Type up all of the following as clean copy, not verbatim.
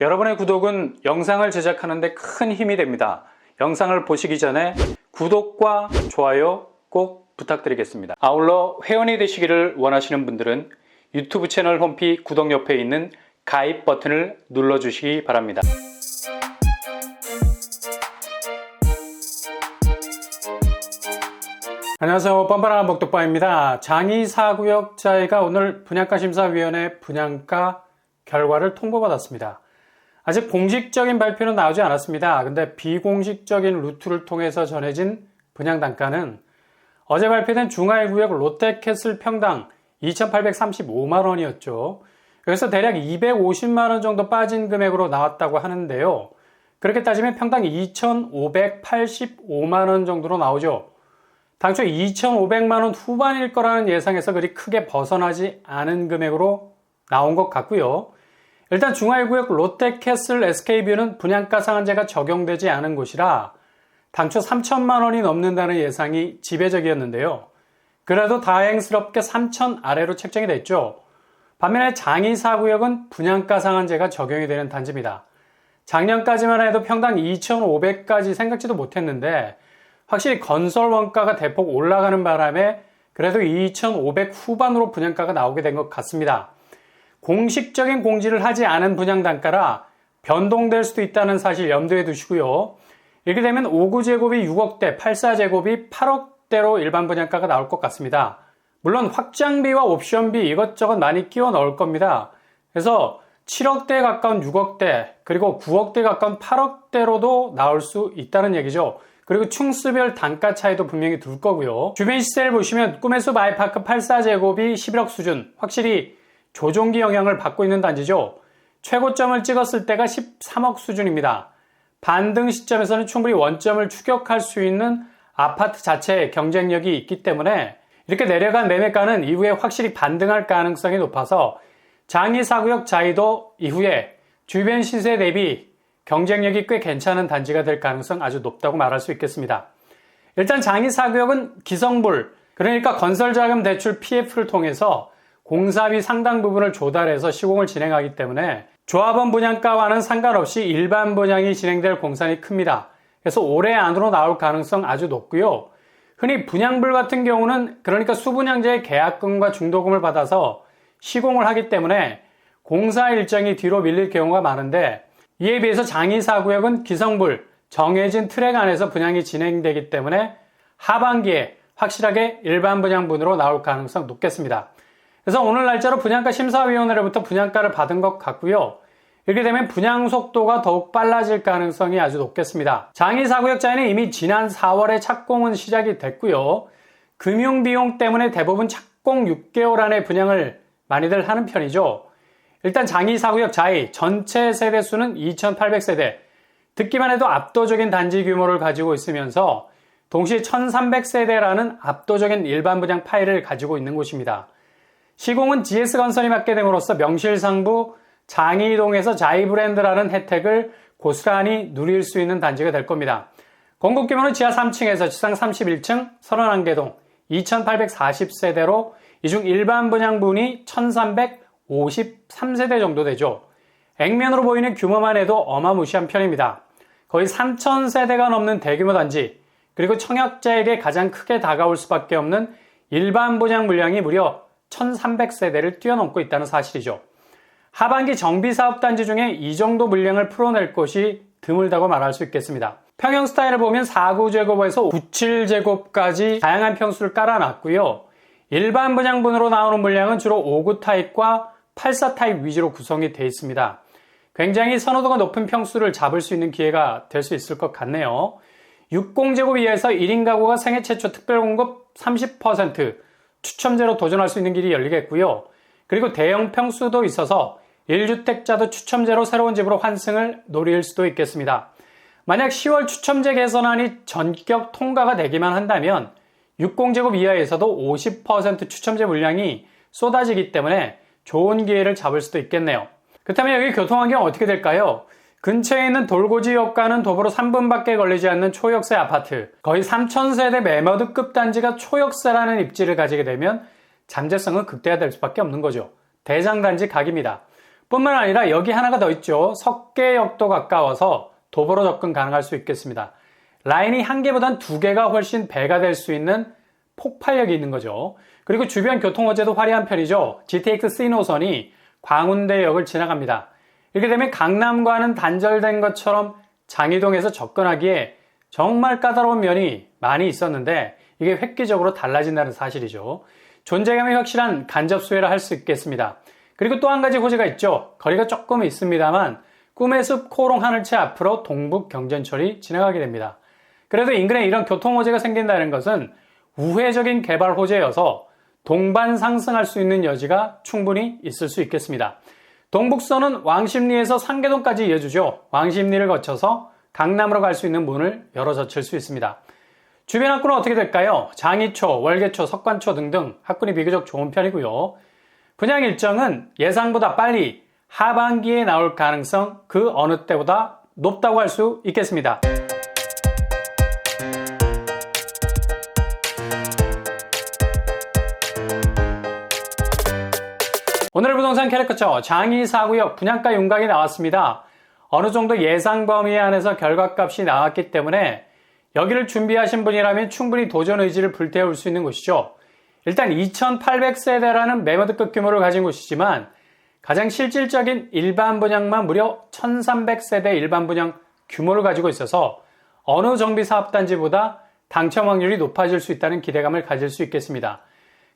여러분의 구독은 영상을 제작하는 데 큰 힘이 됩니다. 영상을 보시기 전에 구독과 좋아요 꼭 부탁드리겠습니다. 아울러 회원이 되시기를 원하시는 분들은 유튜브 채널 홈피 구독 옆에 있는 가입 버튼을 눌러주시기 바랍니다. 안녕하세요. 뻔뻔한 목독바입니다. 장의사구역자회가 오늘 분양가심사위원회 분양가 결과를 통보받았습니다. 아직 공식적인 발표는 나오지 않았습니다. 근데 비공식적인 루트를 통해서 전해진 분양단가는 어제 발표된 중하일구역 롯데캐슬 평당 2,835만원이었죠. 그래서 대략 250만원 정도 빠진 금액으로 나왔다고 하는데요. 그렇게 따지면 평당 2,585만원 정도로 나오죠. 당초 2,500만원 후반일 거라는 예상에서 그리 크게 벗어나지 않은 금액으로 나온 것 같고요. 일단 중하일구역 롯데캐슬 SK뷰는 분양가 상한제가 적용되지 않은 곳이라 당초 3천만원이 넘는다는 예상이 지배적이었는데요. 그래도 다행스럽게 3천 아래로 책정이 됐죠. 반면에 장의사구역은 분양가 상한제가 적용이 되는 단지입니다. 작년까지만 해도 평당 2,500까지 생각지도 못했는데 확실히 건설 원가가 대폭 올라가는 바람에 그래도 2,500 후반으로 분양가가 나오게 된 것 같습니다. 공식적인 공지를 하지 않은 분양단가라 변동될 수도 있다는 사실 염두에 두시고요. 이렇게 되면 5구제곱이 6억대, 84제곱이 8억대로 일반 분양가가 나올 것 같습니다. 물론 확장비와 옵션비 이것저것 많이 끼워 넣을 겁니다. 그래서 7억대에 가까운 6억대, 그리고 9억대에 가까운 8억대로도 나올 수 있다는 얘기죠. 그리고 층수별 단가 차이도 분명히 둘 거고요. 주변 시세를 보시면 꿈의 숲 아이파크 84제곱이 11억 수준, 확실히 조종기 영향을 받고 있는 단지죠. 최고점을 찍었을 때가 13억 수준입니다. 반등 시점에서는 충분히 원점을 추격할 수 있는 아파트 자체의 경쟁력이 있기 때문에 이렇게 내려간 매매가는 이후에 확실히 반등할 가능성이 높아서 장의사구역 자이도 이후에 주변 시세 대비 경쟁력이 꽤 괜찮은 단지가 될 가능성 아주 높다고 말할 수 있겠습니다. 일단 장의사구역은 기성불, 그러니까 건설자금 대출 PF를 통해서 공사비 상당 부분을 조달해서 시공을 진행하기 때문에 조합원 분양가와는 상관없이 일반 분양이 진행될 공산이 큽니다. 그래서 올해 안으로 나올 가능성 아주 높고요. 흔히 분양불 같은 경우는 그러니까 수분양제의 계약금과 중도금을 받아서 시공을 하기 때문에 공사 일정이 뒤로 밀릴 경우가 많은데 이에 비해서 장의사구역은 기성불, 정해진 트랙 안에서 분양이 진행되기 때문에 하반기에 확실하게 일반 분양분으로 나올 가능성 높겠습니다. 그래서 오늘 날짜로 분양가 심사위원회로부터 분양가를 받은 것 같고요. 이렇게 되면 분양 속도가 더욱 빨라질 가능성이 아주 높겠습니다. 장의사구역자에는 이미 지난 4월에 착공은 시작이 됐고요. 금융비용 때문에 대부분 착공 6개월 안에 분양을 많이들 하는 편이죠. 일단 장의사구역 자이 전체 세대수는 2,800세대, 듣기만 해도 압도적인 단지 규모를 가지고 있으면서 동시에 1,300세대라는 압도적인 일반 분양 파일을 가지고 있는 곳입니다. 시공은 GS건설이 맡게 됨으로써 명실상부 장의동에서 자이브랜드라는 혜택을 고스란히 누릴 수 있는 단지가 될 겁니다. 건국 규모는 지하 3층에서 지상 31층 31개동 2,840세대로 이 중 일반 분양분이 1,353세대 정도 되죠. 액면으로 보이는 규모만 해도 어마무시한 편입니다. 거의 3,000세대가 넘는 대규모 단지, 그리고 청약자에게 가장 크게 다가올 수밖에 없는 일반 분양 물량이 무려 1,300세대를 뛰어넘고 있다는 사실이죠. 하반기 정비사업단지 중에 이 정도 물량을 풀어낼 곳이 드물다고 말할 수 있겠습니다. 평형 스타일을 보면 4구제곱에서 97제곱까지 다양한 평수를 깔아놨고요. 일반 분양분으로 나오는 물량은 주로 5구 타입과 84 타입 위주로 구성이 되어 있습니다. 굉장히 선호도가 높은 평수를 잡을 수 있는 기회가 될 수 있을 것 같네요. 60제곱 이하에서 1인 가구가 생애 최초 특별공급 30% 추첨제로 도전할 수 있는 길이 열리겠고요. 그리고 대형 평수도 있어서 1주택자도 추첨제로 새로운 집으로 환승을 노릴 수도 있겠습니다. 만약 10월 추첨제 개선안이 전격 통과가 되기만 한다면 60제곱 이하에서도 50% 추첨제 물량이 쏟아지기 때문에 좋은 기회를 잡을 수도 있겠네요. 그렇다면 여기 교통환경 어떻게 될까요? 근처에 있는 돌고지역과는 도보로 3분밖에 걸리지 않는 초역세 아파트, 거의 3,000세대 매머드급 단지가 초역세라는 입지를 가지게 되면 잠재성은 극대화될 수밖에 없는 거죠. 대장단지 각입니다. 뿐만 아니라 여기 하나가 더 있죠. 석계역도 가까워서 도보로 접근 가능할 수 있겠습니다. 라인이 한 개보단 두 개가 훨씬 배가 될 수 있는 폭발력이 있는 거죠. 그리고 주변 교통호재도 화려한 편이죠. GTX-C 노선이 광운대역을 지나갑니다. 이렇게 되면 강남과는 단절된 것처럼 장이동에서 접근하기에 정말 까다로운 면이 많이 있었는데 이게 획기적으로 달라진다는 사실이죠. 존재감이 확실한 간접수혜라 할 수 있겠습니다. 그리고 또 한 가지 호재가 있죠. 거리가 조금 있습니다만 꿈의 숲 코롱 하늘채 앞으로 동북 경전철이 지나가게 됩니다. 그래도 인근에 이런 교통호재가 생긴다는 것은 우회적인 개발 호재여서 동반 상승할 수 있는 여지가 충분히 있을 수 있겠습니다. 동북선은 왕십리에서 상계동까지 이어주죠. 왕십리를 거쳐서 강남으로 갈 수 있는 문을 열어젖힐 수 있습니다. 주변 학군은 어떻게 될까요? 장이초, 월계초, 석관초 등등 학군이 비교적 좋은 편이고요. 분양 일정은 예상보다 빨리 하반기에 나올 가능성 그 어느 때보다 높다고 할 수 있겠습니다. 오늘의 부동산 캐릭터처 장이 4구역 분양가 윤곽이 나왔습니다. 어느 정도 예상 범위 안에서 결과값이 나왔기 때문에 여기를 준비하신 분이라면 충분히 도전 의지를 불태울 수 있는 곳이죠. 일단 2800세대라는 매매득급 규모를 가진 곳이지만 가장 실질적인 일반 분양만 무려 1300세대 일반 분양 규모를 가지고 있어서 어느 정비사업단지보다 당첨 확률이 높아질 수 있다는 기대감을 가질 수 있겠습니다.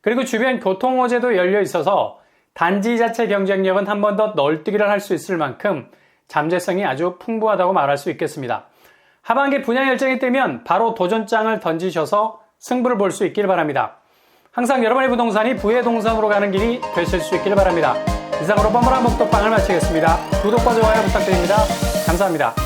그리고 주변 교통호재도 열려 있어서 단지 자체 경쟁력은 한 번 더 널뛰기를 할 수 있을 만큼 잠재성이 아주 풍부하다고 말할 수 있겠습니다. 하반기 분양 일정이 뜨면 바로 도전장을 던지셔서 승부를 볼 수 있길 바랍니다. 항상 여러분의 부동산이 부의 동산으로 가는 길이 되실 수 있길 바랍니다. 이상으로 뻔뻔한 목독방을 마치겠습니다. 구독과 좋아요 부탁드립니다. 감사합니다.